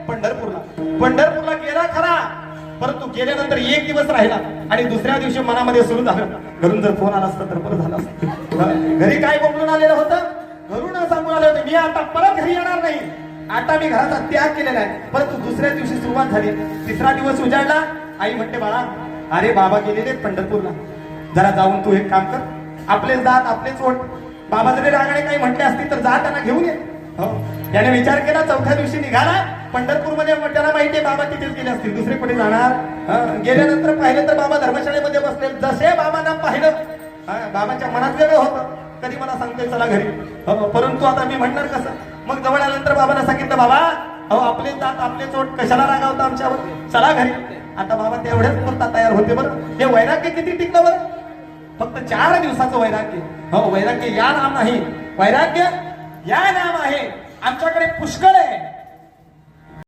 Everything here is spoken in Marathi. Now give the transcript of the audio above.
पंढरपूरला गेला खरा, परंतु गेल्यानंतर एक दिवस राहिला आणि दुसऱ्या दिवशी मनामध्ये सुरू झालं, घरून जर फोन आला असता तर बरं झालं असतं. घरी काय बोलून आलेलं होतं, घरून सांगून आले होते, मी आता परत घरी येणार नाही, आता मी घराचा त्याग केलेला आहे. परंतु दुसऱ्या दिवशी सुरुवात झाली, तिसरा दिवस उजाडला. आई म्हणते, बाळा अरे बाबा गेलेले पंढरपूरला, जरा जाऊन तू एक काम कर, आपलेच दात आपलेच ओठ, बाबा जरी रागाने काही म्हटले असतील तर जा त्यांना घेऊन ये. हो, त्याने विचार केला, चौथ्या दिवशी निघाला. पंढरपूरमध्ये त्याला माहितीये बाबा तिथेच गेले असतील, दुसरे कुठे जाणार. गेल्यानंतर पाहिलं तर बाबा धर्मशाळेमध्ये बसले. जसे बाबांना पाहिलं, बाबांच्या मनात वेगळं होतं, कधी मला सांगतोय चला घरी, परंतु आता मी म्हणणार कसं. मग जवळ आल्यानंतर बाबांना सांगितलं, बाबा अहो आपले दात आपले चोट, कशाला रागावता आमच्यावर, चला घरी. आता बाबा तेवढ्याच पुरता तयार होते. बरं हे वैराग्य किती टिकलं बरं, फक्त 4 दिवसाचं वैराग्य. हो, वैराग्य या नाम नाही, वैराग्य या नाम आहे. आमच्याकडे पुष्कळ आहे.